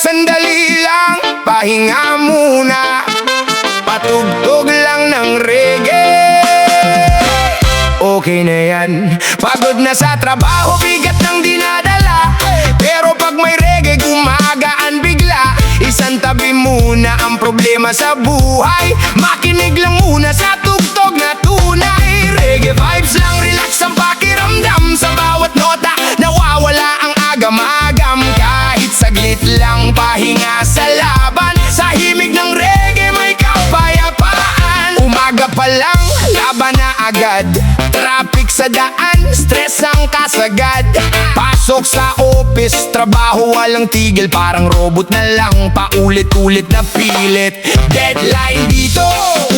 sandali lang, pahinga muna. Patugtog lang ng reggae. Okay na yan. Pagod na sa trabaho, bigat ng dinadala, pero pag may reggae, gumagaan bigla. Isang tabi muna ang problema sa buhay, makinig lang muna sa tugtog na tunay. Reggae vibes lang, relax ang pakiramdam. Sa bawat nota, nawawala ang agam-agam. Kahit saglit lang, pahinga sa laban. Sa himig ng reggae, may kapayapaan. Umaga pa lang, laban na agad. Traffic sa daan, stress ang kasagad. Pasok sa office, trabaho walang tigil. Parang robot na lang, paulit-ulit na pilit. Deadline dito,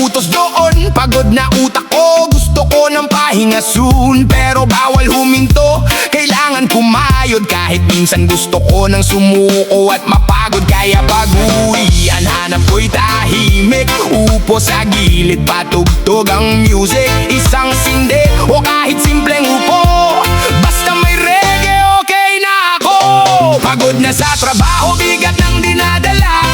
utos doon. Pagod na utak ko, gusto ko ng pahinga soon. Pero bawal huminto, kailangan kumayod. Kahit minsan gusto ko ng sumuko at mapagod. Kaya pag-uwi, ang hanap ko'y tahimik. Upo sa gilid, patugtog ang music. Isang sinde o kahit simpleng upo, basta may reggae, okay na ako. Pagod na sa trabaho, bigat ng dinadala,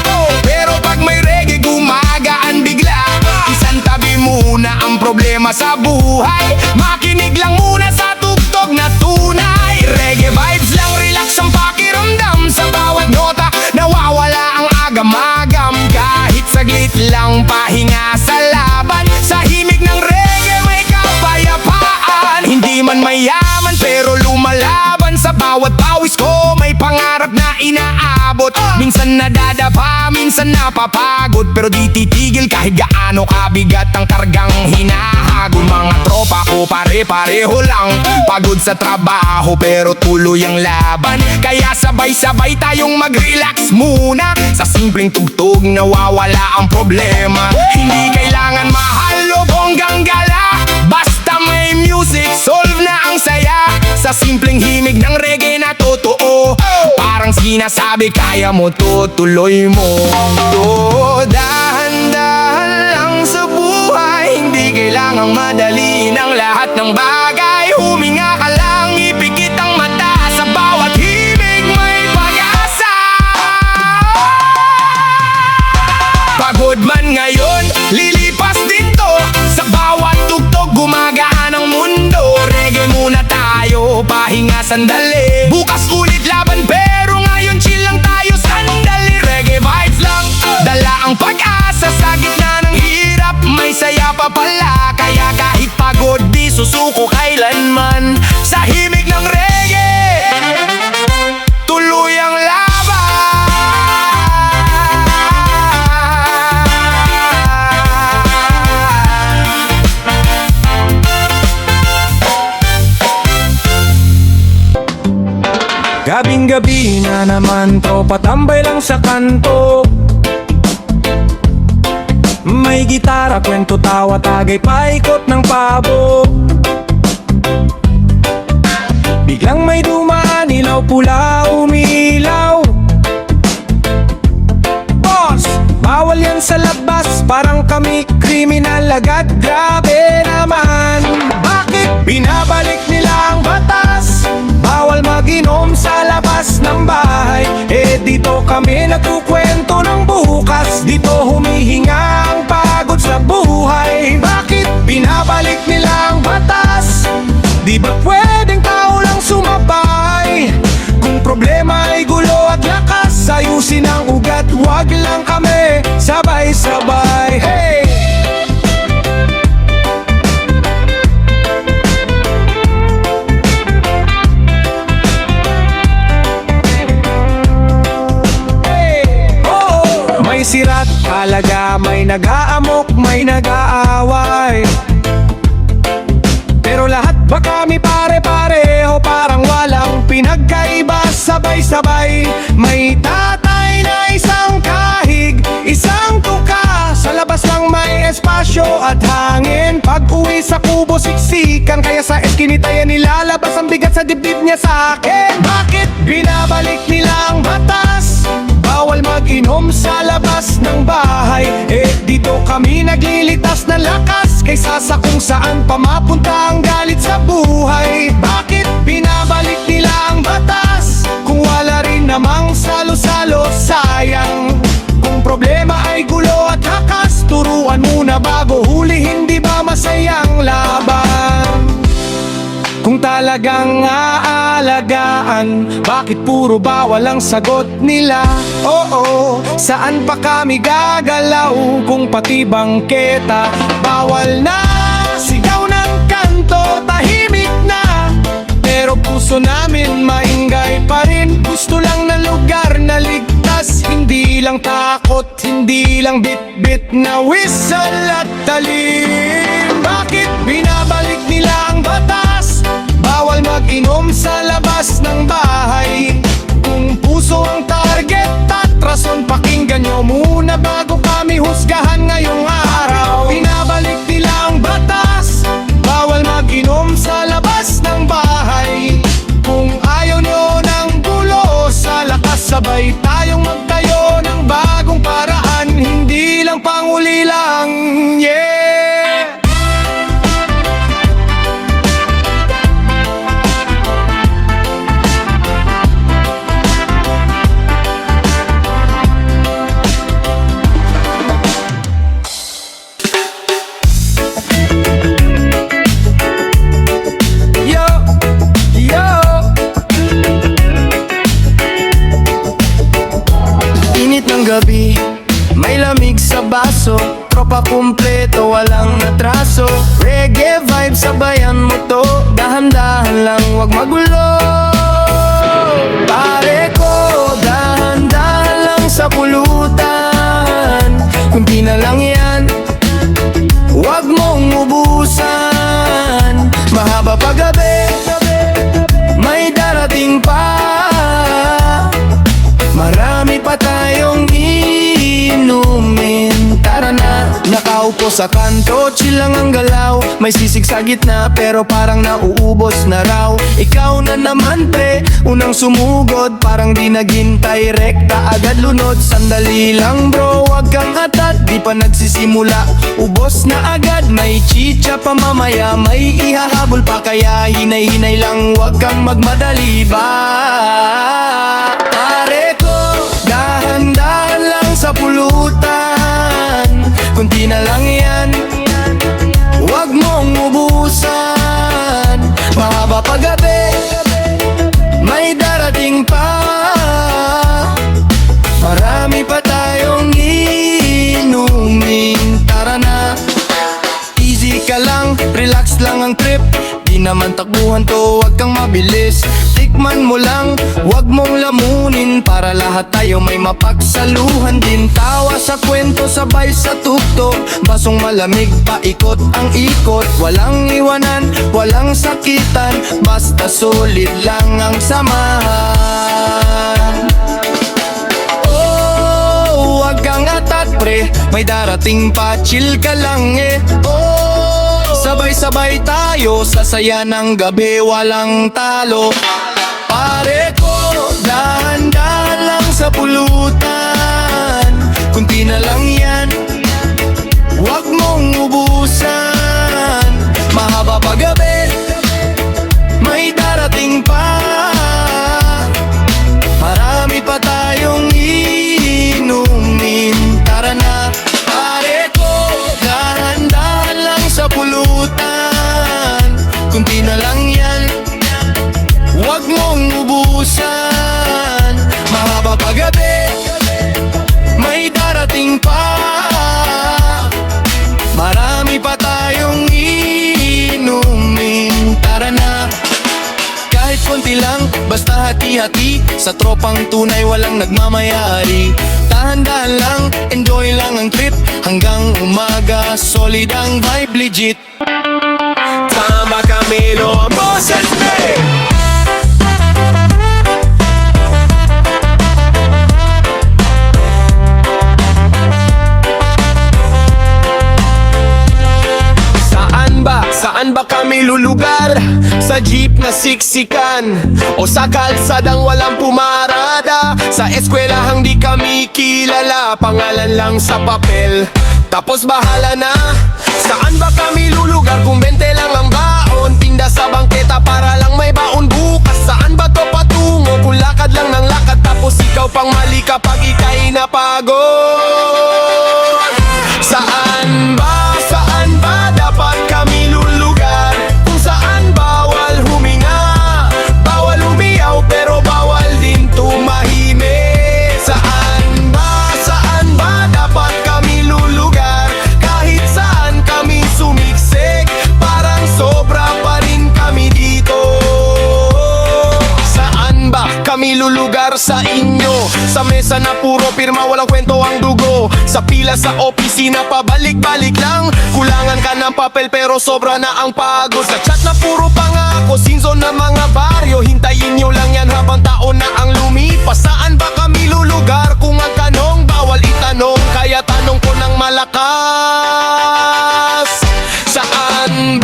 pero pag may reggae, gumagaan bigla. Isang tabi muna ang problema sa buhay, makinig lang muna sa tugtog na tunay. Reggae vibes lang, relax ang pakiramdam. Sa bawat nota, nawawala ang agam-agam. Kahit saglit lang, pahinga sa laban. Sa himig ng reggae, may kapayapaan. Hindi man mayaman, pero lumalaban. Sa bawat pawis ko, may pangarap na inaabot. Minsan nadadapa, minsan napapagod, pero di titigil kahit gaano kabigat ang kargang hinahagod. Mga tropa ko pare-pareho lang, pagod sa trabaho pero tuloy ang laban. Kaya sabay-sabay tayong mag-relax muna. Sa simpleng tugtog nawawala ang problema. Hindi kailangan mahal o bonggang gala, basta may music, solve na ang saya. Sa simpleng himig ng reggae na totoo, parang sinasabi kaya mo to, tuloy mo to. Dahan-dahan lang sa buhay, hindi kailangang madali ng lahat ng bagay. Huminga ka lang, ipikit ang mata. Sa bawat himig may pag-asa. Pagod man ngayon, lilipas din to. Sa bawat tugtog, gumagaan ang mundo. Reggae muna tayo, pahinga sandali. Bukas ulit laban, pero ngayon chill lang tayo sandali. Reggae vibes lang, dala ang pag-asa. Sa gitna ng hirap, may saya pa pala. Kaya kahit pagod, di susuko kailanman. Sa himig ng reggae, tuloy ang laban. Gabing-gabi na naman to, patambay lang sa kanto. May gitara, kwento, tawa, tagay, paikot ng pabo. Biglang may dumaan, ilaw, pula, umilaw. Boss, bawal yan sa labas, parang kami kriminal agad. Grabe naman, bakit binabalik nila ang batas? Bawal mag-inom sa labas ng bahay. Dito kami nagkukwento ng bukas. Dito humihinga ang pagod sa buhay. Bakit binabalik nila ang batas? Di ba pwedeng tao lang sumabay? Kung problema ay gulo at lakas, ayusin ang ugat, wag lang kami sabay-sabay. Hey! May sirat, halaga, may nag-aamok, may nag-aaway. Pero lahat ba kami pare-pareho, parang walang pinagkaiba, sabay-sabay. May tatay na isang kahig, isang tuka. Sa labas lang may espasyo at hangin. Pag uwi sa kubo, siksikan. Kaya sa eskinita yan nilalabas ang bigat sa dibdib niya sa akin. Bakit binabalik nila ang batas? Bawal mag-inom sa labas ng bahay. Dito kami naglilitas ng lakas, kaysa sa kung saan pa mapunta ang galit sa buhay. Bakit binabalik nila ang batas kung wala rin namang salo-salo sa masayang laban. Kung talagang aalagaan, bakit puro bawal ang sagot nila? Oo, saan pa kami gagalaw kung pati bangketa bawal na? Sigaw ng kanto, tahimik na, pero puso namin maingay pa rin. Gusto lang na lugar na ligtas, hindi lang takot, hindi lang bit-bit na whistle at talim. Bakit binabalik nila ang batas? Bawal mag-inom sa labas ng bahay. Kung puso ang target at rason, pakinggan nyo muna bago kami husgahan ngayong araw. Binabalik nila ang batas, bawal mag-inom sa labas ng bahay. Kung ayaw nyo ng gulo, sa lakas sabay tayong magtayo ng bagong paraan. Hindi lang panguli lang, yeah! Gabi, may lamig sa baso, tropa kumpleto, walang natraso. Reggae vibe, sabayan mo to, dahan-dahan lang, wag magulo. Pare ko, dahan-dahan lang sa pulutan. Kunti na lang yan, wag mong ubusan. Mahaba pa gabi, may darating pa. Marami pa tayong inumin, tara na. Nakaupo sa kanto, chill lang ang galaw. May sisig sa gitna pero parang nauubos na raw. Ikaw na naman pre, unang sumugod. Parang di naghintay, rekta agad lunod. Sandali lang bro, wag kang atat, di pa nagsisimula, ubos na agad. May chicha pa mamaya, may ihahabol pa, kaya hinay-hinay lang, wag kang magmadali ba? Pare ko, dahan-dahan lang sa pulutan. Kunti na lang yan, wag mong ubusan. Mahaba pa gabi, may darating pa. Marami pa tayong inumin, tara na. Easy ka lang, relax lang ang trip. Di naman takbuhan to, wag kang mabilis. Tikman mo lang, wag mong lamunin, para lahat tayo may mapagsaluhan din. Tawa sa kwento, sabay sa tuktok, basong malamig, paikot ang ikot. Walang iwanan, walang sakitan, basta solid lang ang samahan. Oh, wag kang atat pre, may darating pa, chill ka lang eh. Oh, sabay-sabay tayo, sa saya ng gabi, walang talo. Pare ko, dahan-dahan lang sa pulutan. Kunti na lang yan, wag mong ubusan. Mahaba pa gabi, may darating pa. Marami pa tayong inumin, tara na. Pare ko, dahan-dahan lang sa pulutan. Kunti na lang yan, wag mong ubusan. Mahaba pa gabi, may darating pa. Marami pa tayong inumin, tara na. Kahit konti lang, basta hati-hati, sa tropang tunay walang nagmamayari. Dahan-dahan lang, enjoy lang ang trip, hanggang umaga, solid ang vibe, legit. Tama Camilo, ang boses me. Saan ba kami lulugar? Sa jeep na siksikan, o sa kalsadang walang pumarada? Sa eskwelahang di kami kilala, pangalan lang sa papel, tapos bahala na. Saan ba kami lulugar kung 20 lang ang baon? Tinda sa bangketa para lang may baon bukas. Saan ba to patungo kung lakad lang ng lakad, tapos ikaw pang mali kapag ika'y napagod? Saan ba dapat ka kami lulugar sa inyo. Sa mesa na puro pirma, walang kwento ang dugo. Sa pila sa opisina, pabalik-balik lang. Kulangan ka ng papel pero sobra na ang pagod. Sa chat na puro pangako, sinzon na mga baryo. Hintayin nyo lang yan habang taon na ang lumipas. Saan ba kami lulugar kung ang tanong bawal itanong? Kaya tanong ko ng malakas. Saan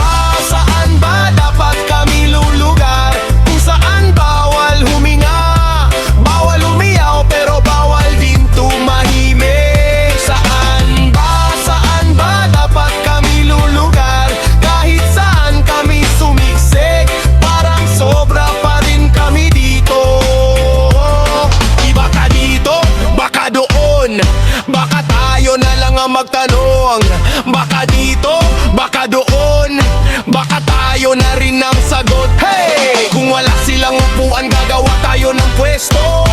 ba dapat kami lulugar? Kung saan bawal huminga, bawal umiyaw pero bawal din tumahimik. Saan ba dapat kami lulugar? Kahit saan kami sumiksik, parang sobra pa rin kami dito. Iba ka dito, baka doon, baka tayo na lang ang magtanong. Baka dito, baka doon, baka tayo na rin ang sagot. Hey! Kung wala silang upuan, gagawa tayo ng pwesto.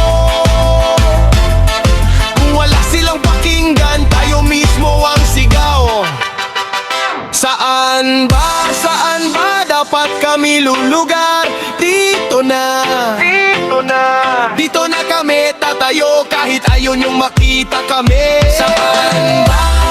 Kung wala silang pakinggan, tayo mismo ang sigaw. Saan ba dapat kami lulugar? Dito na kami tatayo kahit ayaw niyong makita kami. Saan ba